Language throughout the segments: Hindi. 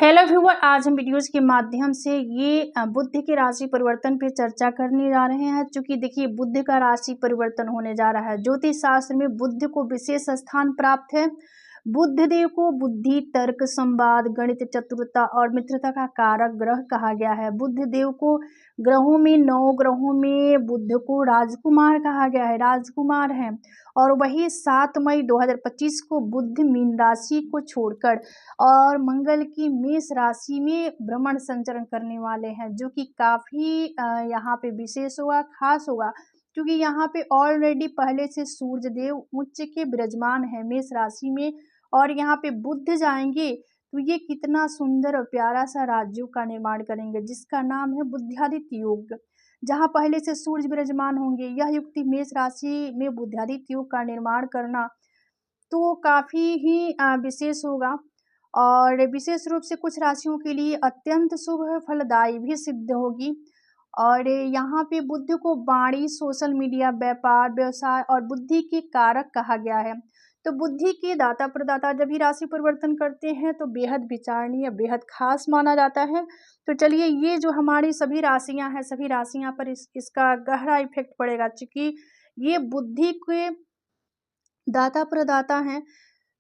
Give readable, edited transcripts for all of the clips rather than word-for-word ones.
हेलो व्यूअर, आज हम वीडियोस के माध्यम से ये बुध के राशि परिवर्तन पे चर्चा करने जा रहे हैं। चूंकि देखिए बुध का राशि परिवर्तन होने जा रहा है। ज्योतिष शास्त्र में बुध को विशेष स्थान प्राप्त है। बुध देव को बुद्धि, तर्क, संवाद, गणित, चतुरता और मित्रता का कारक ग्रह कहा गया है। बुध देव को ग्रहों में 9 ग्रहों में बुध को राजकुमार कहा गया है, राजकुमार है। और वही 7 मई 2025 को बुध मीन राशि को छोड़कर और मंगल की मेष राशि में भ्रमण संचरण करने वाले हैं, जो कि काफी यहाँ पे विशेष होगा, खास होगा। क्योंकि यहाँ पे ऑलरेडी पहले से सूर्य देव उच्च के विराजमान है मेष राशि में, और यहाँ पे बुध जाएंगे तो ये कितना सुंदर और प्यारा सा राज्यों का निर्माण करेंगे, जिसका नाम है बुद्धादित्य योग। जहाँ पहले से सूर्य विराजमान होंगे, यह युक्ति मेष राशि में बुद्धादित्य योग का निर्माण करना तो काफी ही विशेष होगा। और विशेष रूप से कुछ राशियों के लिए अत्यंत शुभ फलदायी भी सिद्ध होगी। और यहाँ पे बुध को वाणी, सोशल मीडिया, व्यापार, व्यवसाय और बुद्धि के कारक कहा गया है। तो बुद्धि के दाता प्रदाता जब भी राशि परिवर्तन करते हैं तो बेहद विचारणीय, बेहद खास माना जाता है। तो चलिए, ये जो हमारी सभी राशियां हैं, सभी राशियां पर इसका गहरा इफेक्ट पड़ेगा, क्योंकि ये बुद्धि के दाता प्रदाता हैं।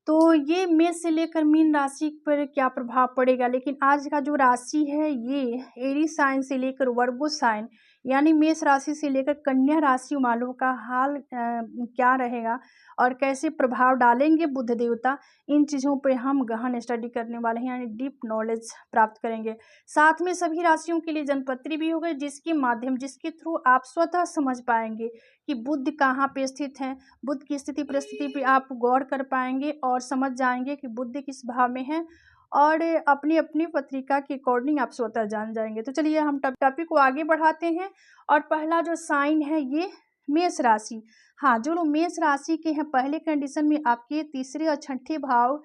तो ये मेष से लेकर मीन राशि पर क्या प्रभाव पड़ेगा, लेकिन आज का जो राशि है ये एरीज साइन से लेकर वर्गो साइन यानी मेष राशि से लेकर कन्या राशि वालों का हाल क्या रहेगा और कैसे प्रभाव डालेंगे बुध देवता, इन चीज़ों पे हम गहन स्टडी करने वाले हैं, यानी डीप नॉलेज प्राप्त करेंगे। साथ में सभी राशियों के लिए जनपत्री भी होगा, जिसके थ्रू आप स्वतः समझ पाएंगे कि बुध कहाँ पे स्थित है। बुध की स्थिति परिस्थिति पे आप गौर कर पाएंगे और समझ जाएंगे कि बुध किस भाव में है, और अपनी अपनी पत्रिका के अकॉर्डिंग आप स्वतः जान जाएंगे। तो चलिए हम टॉपिक को आगे बढ़ाते हैं। और पहला जो साइन है ये मेष राशि। हाँ, जो लोग मेष राशि के हैं, पहले कंडीशन में आपके तीसरे और छठे भाव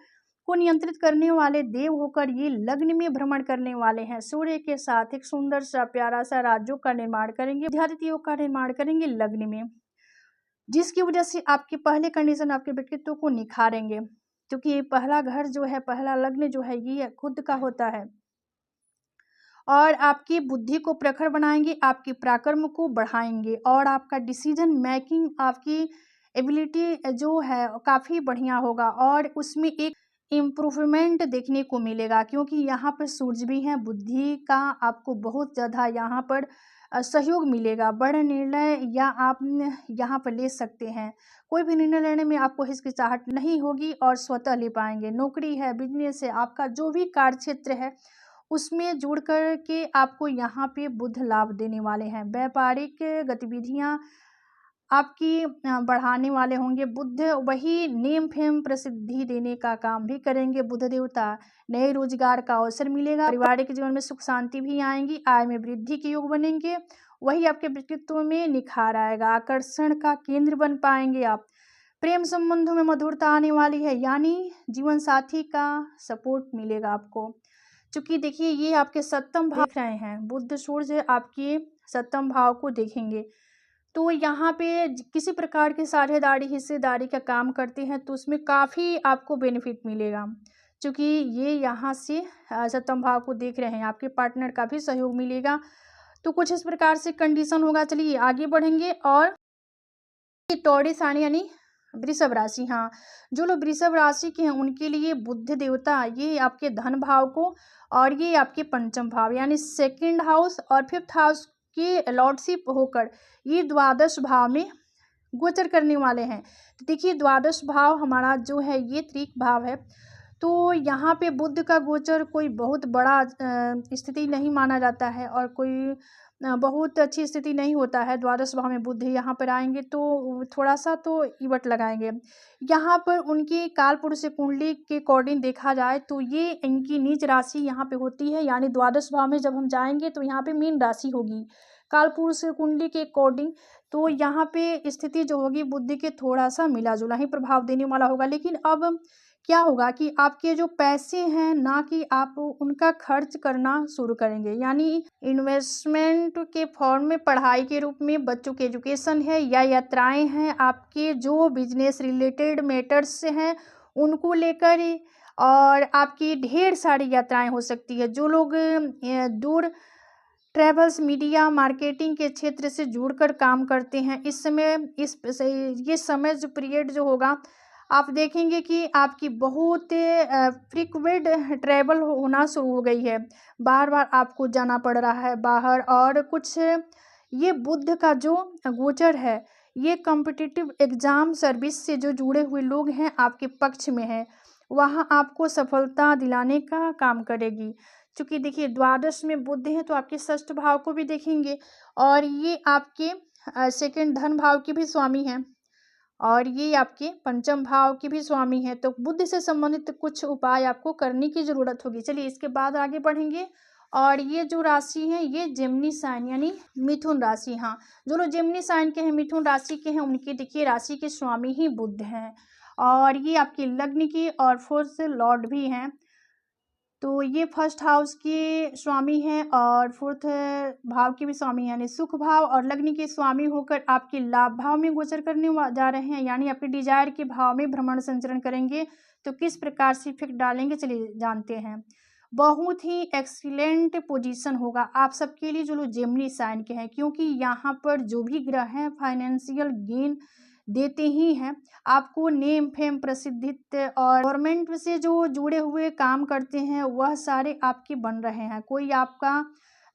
को नियंत्रित करने वाले देव होकर ये लग्न में भ्रमण करने वाले हैं। सूर्य के साथ एक सुंदर सा प्यारा सा राज्यों का निर्माण करेंगे, बुद्धादित्य योग का निर्माण करेंगे लग्न में, जिसकी वजह से आपके पहले कंडीशन आपके व्यक्तित्व को निखारेंगे। क्योंकि पहला घर जो है, पहला लग्न जो है, ये खुद का होता है और आपकी बुद्धि को प्रखर बनाएंगे, आपके पराक्रम को बढ़ाएंगे और आपका डिसीजन मेकिंग, आपकी एबिलिटी जो है काफ़ी बढ़िया होगा और उसमें एक इम्प्रूवमेंट देखने को मिलेगा। क्योंकि यहाँ पर सूर्य भी है, बुद्धि का आपको बहुत ज़्यादा यहाँ पर सहयोग मिलेगा। बड़े निर्णय या आप यहाँ पर ले सकते हैं। कोई भी निर्णय लेने में आपको हिचकिचाहट नहीं होगी और स्वतः ले पाएंगे। नौकरी है, बिजनेस है, आपका जो भी कार्य क्षेत्र है उसमें जुड़ कर के आपको यहाँ पे बुध लाभ देने वाले हैं। व्यापारिक गतिविधियाँ आपकी बढ़ाने वाले होंगे। बुध वही नेम फेम प्रसिद्धि देने का काम भी करेंगे बुध देवता। नए रोजगार का अवसर मिलेगा, पारिवारिक जीवन में सुख शांति भी आएंगी, आय में वृद्धि के योग बनेंगे, वही आपके व्यक्तित्व में निखार आएगा, आकर्षण का केंद्र बन पाएंगे आप। प्रेम संबंधों में मधुरता आने वाली है, यानी जीवन साथी का सपोर्ट मिलेगा आपको। क्योंकि देखिए ये आपके सप्तम भाव देख रहे हैं, बुध सूर्य आपके सप्तम भाव को देखेंगे, तो यहाँ पे किसी प्रकार की साझेदारी, हिस्सेदारी का काम करते हैं तो उसमें काफ़ी आपको बेनिफिट मिलेगा। क्योंकि ये यहाँ से सप्तम भाव को देख रहे हैं, आपके पार्टनर का भी सहयोग मिलेगा। तो कुछ इस प्रकार से कंडीशन होगा। चलिए आगे बढ़ेंगे। और टॉरस यानी वृषभ राशि। हाँ, जो लोग वृषभ राशि के हैं उनके लिए बुध देवता ये आपके धन भाव को और ये आपके पंचम भाव यानी सेकंड हाउस और फिफ्थ हाउस की लॉर्डशिप होकर ये द्वादश भाव में गोचर करने वाले हैं। तो देखिए द्वादश भाव हमारा जो है ये त्रिक भाव है। तो यहाँ पे बुध का गोचर कोई बहुत बड़ा स्थिति नहीं माना जाता है और कोई बहुत अच्छी स्थिति नहीं होता है। द्वादश भाव में बुध यहाँ पर आएंगे तो थोड़ा सा तो इवट लगाएंगे। यहाँ पर उनकी काल पुरुष कुंडली के अकॉर्डिंग देखा जाए तो ये इनकी नीच राशि यहाँ पे होती है, यानी द्वादश भाव में जब हम जाएंगे तो यहाँ पे मीन राशि होगी काल पुरुष कुंडली के अकॉर्डिंग। तो यहाँ पे स्थिति जो होगी बुद्धि के थोड़ा सा मिला जुला ही प्रभाव देने वाला होगा। लेकिन अब क्या होगा कि आपके जो पैसे हैं ना कि आप उनका खर्च करना शुरू करेंगे, यानी इन्वेस्टमेंट के फॉर्म में, पढ़ाई के रूप में, बच्चों के एजुकेशन है या यात्राएं हैं, आपके जो बिजनेस रिलेटेड मैटर्स हैं उनको लेकर और आपकी ढेर सारी यात्राएं हो सकती है। जो लोग दूर ट्रैवल्स, मीडिया, मार्केटिंग के क्षेत्र से जुड़कर काम करते हैं, इस समय ये समय जो पीरियड जो होगा, आप देखेंगे कि आपकी बहुत फ्रीक्वेंट ट्रैवल होना शुरू हो गई है। बार-बार आपको जाना पड़ रहा है बाहर, और कुछ ये बुध का जो गोचर है, ये कॉम्पिटिटिव एग्ज़ाम सर्विस से जो जुड़े हुए लोग हैं आपके पक्ष में है। वहाँ आपको सफलता दिलाने का काम करेगी। चूँकि देखिए द्वादश में बुध है, तो आपके षष्ठ भाव को भी देखेंगे, और ये आपके सेकंड धन भाव के भी स्वामी हैं, और ये आपके पंचम भाव के भी स्वामी हैं। तो बुध से संबंधित कुछ उपाय आपको करने की ज़रूरत होगी। चलिए इसके बाद आगे बढ़ेंगे। और ये जो राशि है, ये जेमिनी साइन यानी मिथुन राशि, हाँ, जो लोग जेमिनी साइन के हैं, मिथुन राशि के हैं, उनकी देखिए राशि के स्वामी ही बुध हैं, और ये आपके लग्न की और फोर्थ लॉर्ड भी हैं। तो ये फर्स्ट हाउस के स्वामी हैं और फोर्थ भाव के भी स्वामी हैं, यानी सुख भाव और लग्न के स्वामी होकर आपके लाभ भाव में गोचर करने जा रहे हैं, यानी आपके डिजायर के भाव में भ्रमण संचरण करेंगे। तो किस प्रकार से इफेक्ट डालेंगे, चलिए जानते हैं। बहुत ही एक्सीलेंट पोजीशन होगा आप सबके लिए जो लोग जेमिनी साइन के हैं, क्योंकि यहाँ पर जो भी ग्रह हैं फाइनेंशियल गेन देते ही हैं आपको। नेम फेम प्रसिद्धित और गवर्नमेंट से जो जुड़े हुए काम करते हैं वह सारे आपके बन रहे हैं। कोई आपका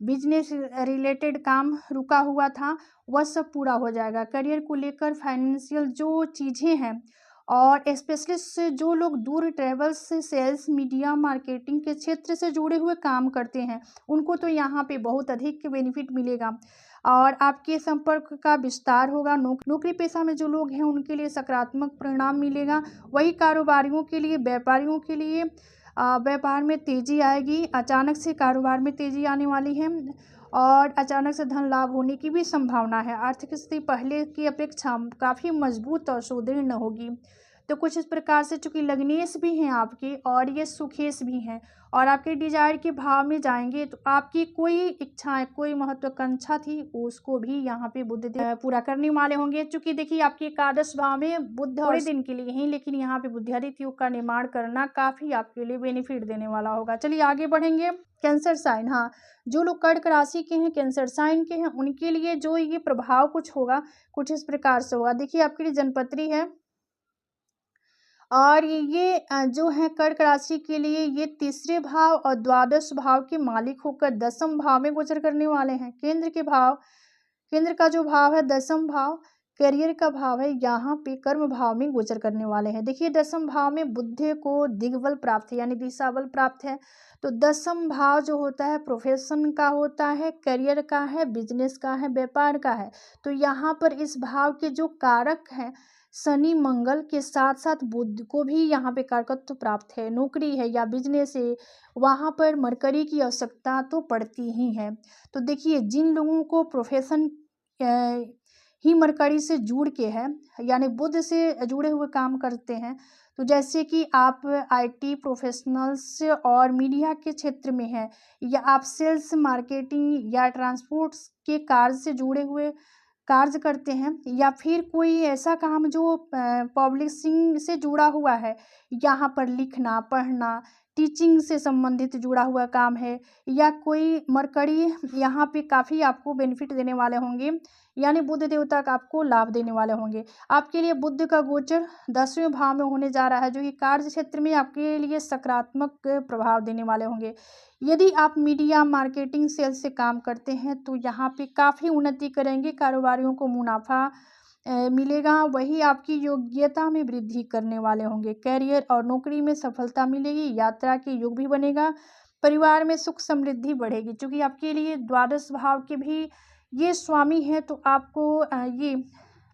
बिजनेस रिलेटेड काम रुका हुआ था, वह सब पूरा हो जाएगा। करियर को लेकर फाइनेंशियल जो चीज़ें हैं, और स्पेशलिस्ट जो लोग दूर ट्रेवल्स, सेल्स, मीडिया, मार्केटिंग के क्षेत्र से जुड़े हुए काम करते हैं, उनको तो यहाँ पे बहुत अधिक बेनिफिट मिलेगा। और आपके संपर्क का विस्तार होगा। नौकरी पेशा में जो लोग हैं उनके लिए सकारात्मक परिणाम मिलेगा। वही कारोबारियों के लिए, व्यापारियों के लिए व्यापार में तेज़ी आएगी। अचानक से कारोबार में तेज़ी आने वाली है, और अचानक से धन लाभ होने की भी संभावना है। आर्थिक स्थिति पहले की अपेक्षा काफ़ी मजबूत और सुदृढ़ होगी। तो कुछ इस प्रकार से, चूँकि लग्नेश भी हैं आपके और ये सुखेश भी हैं, और आपके डिजायर के भाव में जाएंगे, तो आपकी कोई इच्छाएं, कोई महत्वाकांक्षा थी, उसको भी यहाँ पे बुध देव पूरा करने वाले होंगे। चूँकि देखिए आपके एकादश भाव में बुध थोड़े दिन के लिए ही, लेकिन यहाँ पे बुद्धियादित्य योग का निर्माण करना काफ़ी आपके लिए बेनिफिट देने वाला होगा। चलिए आगे बढ़ेंगे। कैंसर साइन, हाँ, जो लोग कर्क राशि के हैं, कैंसर साइन के हैं, उनके लिए जो ये प्रभाव कुछ होगा, कुछ इस प्रकार से होगा। देखिए आपके लिए जन्मपत्री है, और ये जो है कर्क राशि के लिए ये तीसरे भाव और द्वादश भाव के मालिक होकर दसम भाव में गोचर करने वाले हैं। केंद्र का जो भाव है दसम भाव, करियर का भाव है, यहाँ पे कर्म भाव में गोचर करने वाले हैं। देखिए दसम भाव में बुध को दिग्बल प्राप्त है, यानी दिशा बल प्राप्त है। तो दसम भाव जो होता है प्रोफेशन का होता है, करियर का है, बिजनेस का है, व्यापार का है। तो यहाँ पर इस भाव के जो कारक हैं शनि मंगल के साथ साथ बुध को भी यहाँ पे कारकत्व प्राप्त है। नौकरी है या बिजनेस है, वहाँ पर मरकरी की आवश्यकता तो पड़ती ही है। तो देखिए जिन लोगों को प्रोफेशन ही मरकरी से जुड़ के है, यानी बुध से जुड़े हुए काम करते हैं, तो जैसे कि आप आईटी प्रोफेशनल्स और मीडिया के क्षेत्र में हैं, या आप सेल्स, मार्केटिंग या ट्रांसपोर्ट के कार्य से जुड़े हुए कार्य करते हैं, या फिर कोई ऐसा काम जो पब्लिशिंग से जुड़ा हुआ है, यहाँ पर लिखना, पढ़ना, टीचिंग से संबंधित जुड़ा हुआ काम है, या कोई मरकरी, यहाँ पे काफ़ी आपको बेनिफिट देने वाले होंगे, यानी बुध देवता का आपको लाभ देने वाले होंगे। आपके लिए बुध का गोचर 10वें भाव में होने जा रहा है, जो कि कार्य क्षेत्र में आपके लिए सकारात्मक प्रभाव देने वाले होंगे। यदि आप मीडिया, मार्केटिंग, सेल्स से काम करते हैं, तो यहाँ पे काफ़ी उन्नति करेंगे, कारोबारियों को मुनाफा मिलेगा। वही आपकी योग्यता में वृद्धि करने वाले होंगे। कैरियर और नौकरी में सफलता मिलेगी, यात्रा के योग भी बनेगा, परिवार में सुख समृद्धि बढ़ेगी। चूँकि आपके लिए द्वादश भाव के भी ये स्वामी है, तो आपको ये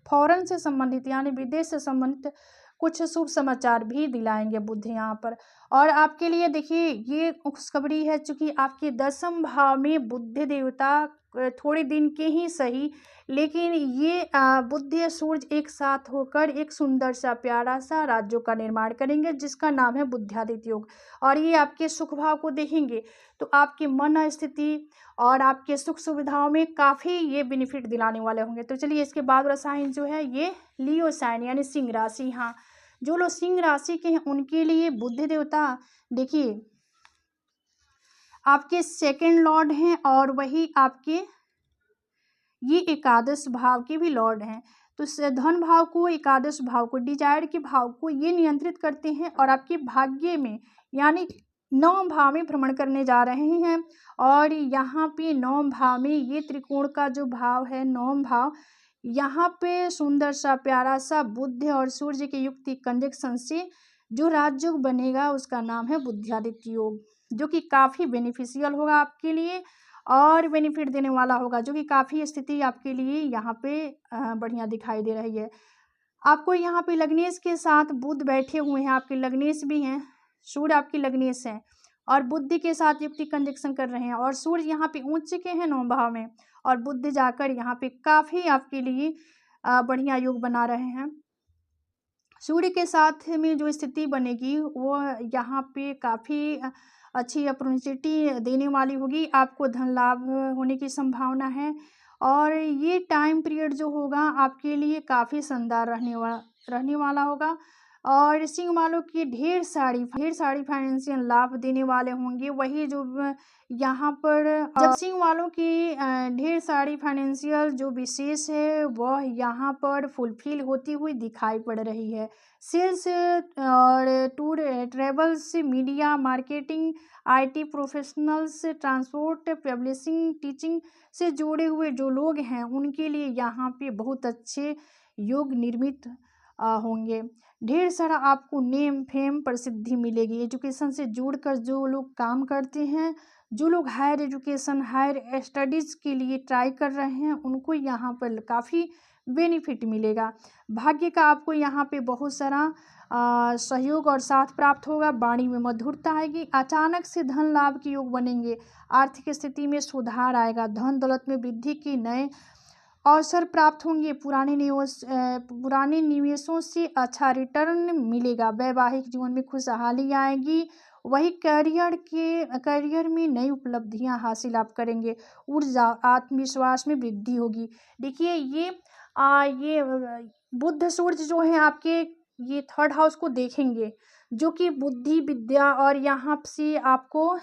फॉरेन से संबंधित यानी विदेश से संबंधित कुछ शुभ समाचार भी दिलाएंगे बुध यहाँ पर। और आपके लिए देखिए ये खुशखबरी है, चूँकि आपके दसम भाव में बुध देवता थोड़े दिन के ही सही, लेकिन ये बुध या सूर्य एक साथ होकर एक सुंदर सा प्यारा सा राज्यों का निर्माण करेंगे, जिसका नाम है बुद्धियादित्य योग। और ये आपके सुख भाव को देखेंगे तो आपकी मन स्थिति और आपके सुख सुविधाओं में काफ़ी ये बेनिफिट दिलाने वाले होंगे। तो चलिए इसके बाद वाला साइन जो है ये लियो साइन यानी सिंह राशि, हाँ, जो लोग सिंह राशि के हैं उनके लिए बुध देवता देखिए आपके सेकंड लॉर्ड हैं और वही आपके ये एकादश भाव के भी लॉर्ड हैं। तो धन भाव को, एकादश भाव को, डिजायर के भाव को ये नियंत्रित करते हैं और आपके भाग्य में यानी 9 भाव में भ्रमण करने जा रहे हैं। और यहाँ पे 9 भाव में ये त्रिकोण का जो भाव है 9 भाव, यहाँ पे सुंदर सा प्यारा सा बुध और सूर्य के युक्ति कंजक्शन से जो राजयोग बनेगा उसका नाम है बुद्धियादित्य योग, जो कि काफ़ी बेनिफिशियल होगा आपके लिए और बेनिफिट देने वाला होगा, जो कि काफ़ी स्थिति आपके लिए यहाँ पे बढ़िया दिखाई दे रही है। आपको यहाँ पे लग्नेश के साथ बुध बैठे हुए हैं, आपके लग्नेश भी हैं, सूर्य आपकी लग्नेश हैं और बुध के साथ युक्ति कंजक्शन कर रहे हैं और सूर्य यहाँ पे उच्च के हैं 9 भाव में और बुध जाकर यहाँ पे काफ़ी आपके लिए बढ़िया योग बना रहे हैं। सूर्य के साथ में जो स्थिति बनेगी वो यहाँ पे काफ़ी अच्छी अपॉर्चुनिटी देने वाली होगी, आपको धन लाभ होने की संभावना है और ये टाइम पीरियड जो होगा आपके लिए काफ़ी शानदार रहने वाला होगा और सिंह वालों की ढेर सारी फाइनेंशियल लाभ देने वाले होंगे। वही जो यहाँ पर जब सिंह वालों की ढेर सारी फाइनेंशियल जो विशेष है वह यहाँ पर फुलफिल होती हुई दिखाई पड़ रही है। सेल्स और tour travels, media, marketing, IT professionals, transport, publishing, teaching से जुड़े हुए जो लोग हैं उनके लिए यहाँ पे बहुत अच्छे योग निर्मित होंगे। ढेर सारा आपको नेम फेम प्रसिद्धि मिलेगी। एजुकेशन से जुड़कर जो लोग काम करते हैं, जो लोग हायर एजुकेशन हायर स्टडीज़ के लिए ट्राई कर रहे हैं उनको यहाँ पर काफ़ी बेनिफिट मिलेगा। भाग्य का आपको यहाँ पे बहुत सारा सहयोग और साथ प्राप्त होगा। वाणी में मधुरता आएगी, अचानक से धन लाभ के योग बनेंगे, आर्थिक स्थिति में सुधार आएगा, धन दौलत में वृद्धि के नए अवसर प्राप्त होंगे, पुराने निवेशों से अच्छा रिटर्न मिलेगा, वैवाहिक जीवन में खुशहाली आएगी, वही करियर में नई उपलब्धियां हासिल आप करेंगे, ऊर्जा आत्मविश्वास में वृद्धि होगी। देखिए ये बुध सूर्य जो है आपके ये 3rd हाउस को देखेंगे, जो कि बुद्धि विद्या और यहाँ से आपको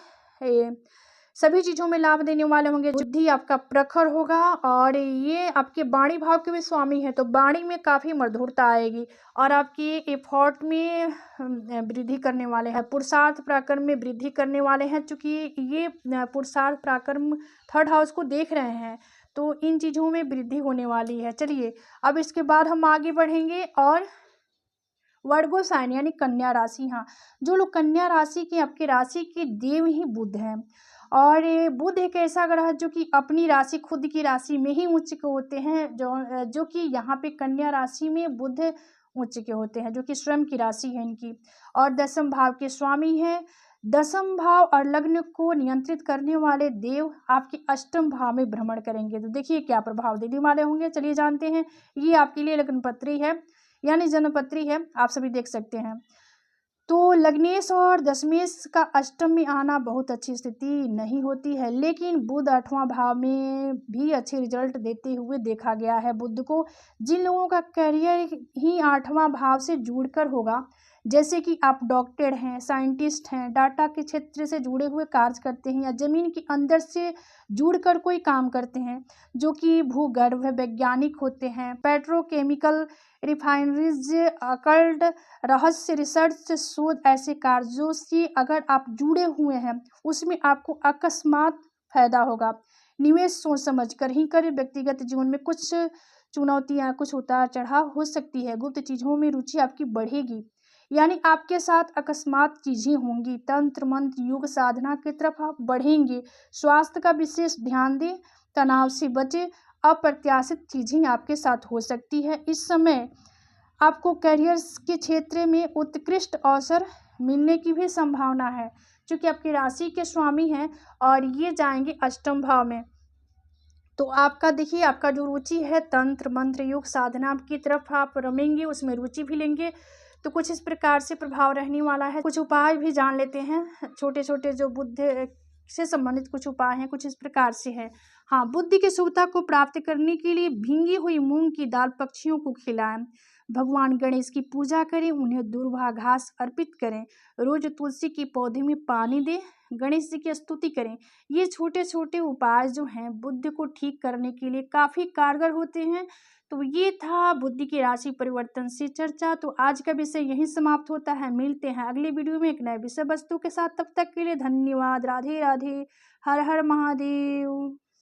सभी चीज़ों में लाभ देने वाले होंगे। बुद्धि आपका प्रखर होगा और ये आपके वाणी भाव के भी स्वामी है, तो वाणी में काफ़ी मधुरता आएगी और आपकी एफर्ट में वृद्धि करने वाले हैं, पुरुषार्थ पराक्रम में वृद्धि करने वाले हैं। चूँकि ये पुरुषार्थ पराक्रम 3rd हाउस को देख रहे हैं तो इन चीज़ों में वृद्धि होने वाली है। चलिए अब इसके बाद हम आगे बढ़ेंगे और वर्गो साइन यानी कन्या राशि। हाँ, जो लोग कन्या राशि के, आपके राशि के देव ही बुध हैं और ये बुध एक ऐसा ग्रह जो कि अपनी राशि, खुद की राशि में ही उच्च के होते हैं, जो कि यहाँ पे कन्या राशि में बुध उच्च के होते हैं, जो कि स्वयं की राशि है इनकी और 10वें भाव के स्वामी हैं। 10वें भाव और लग्न को नियंत्रित करने वाले देव आपके 8वें भाव में भ्रमण करेंगे, तो देखिए क्या प्रभाव देने वाले होंगे। चलिए जानते हैं। ये आपके लिए लग्न पत्री है यानी जन्मपत्री है, आप सभी देख सकते हैं। तो लग्नेश और दशमेश का अष्टम में आना बहुत अच्छी स्थिति नहीं होती है, लेकिन बुध 8वां भाव में भी अच्छे रिजल्ट देते हुए देखा गया है। बुध को जिन लोगों का करियर ही 8वां भाव से जुड़कर होगा, जैसे कि आप डॉक्टर हैं, साइंटिस्ट हैं, डाटा के क्षेत्र से जुड़े हुए कार्य करते हैं या ज़मीन के अंदर से जुड़कर कोई काम करते हैं, जो कि भूगर्भ वैज्ञानिक होते हैं, पेट्रोकेमिकल, रिफाइनरीज, अकल्ट, रहस्य, रिसर्च, शोध, ऐसे कार्यों से अगर आप जुड़े हुए हैं उसमें आपको अकस्मात फायदा होगा। निवेश सोच समझ कर ही करें। व्यक्तिगत जीवन में कुछ चुनौतियाँ, कुछ उतार चढ़ाव हो सकती है। गुप्त चीज़ों में रुचि आपकी बढ़ेगी, यानी आपके साथ अकस्मात चीज़ें होंगी। तंत्र मंत्र योग साधना की तरफ आप बढ़ेंगे। स्वास्थ्य का विशेष ध्यान दें, तनाव से बचें, अप्रत्याशित चीज़ें आपके साथ हो सकती है। इस समय आपको करियर के क्षेत्र में उत्कृष्ट अवसर मिलने की भी संभावना है, क्योंकि आपकी राशि के स्वामी हैं और ये जाएंगे 8वें भाव में। तो आपका देखिए, आपका जो रुचि है तंत्र मंत्र योग साधना की तरफ आप रमेंगे, उसमें रुचि भी लेंगे, तो कुछ इस प्रकार से प्रभाव रहने वाला है। कुछ उपाय भी जान लेते हैं, छोटे छोटे जो बुद्ध से संबंधित कुछ उपाय हैं, कुछ इस प्रकार से है। हाँ, बुद्धि की शुद्धता को प्राप्त करने के लिए भींगी हुई मूंग की दाल पक्षियों को खिलाएं। भगवान गणेश की पूजा करें, उन्हें दूर्वा घास अर्पित करें, रोज तुलसी के पौधे में पानी दें, गणेश जी की स्तुति करें। ये छोटे छोटे उपाय जो हैं बुध को ठीक करने के लिए काफ़ी कारगर होते हैं। तो ये था बुध की राशि परिवर्तन से चर्चा। तो आज का विषय यहीं समाप्त होता है। मिलते हैं अगले वीडियो में एक नए विषय वस्तु के साथ। तब तक के लिए धन्यवाद। राधे राधे। हर हर महादेव।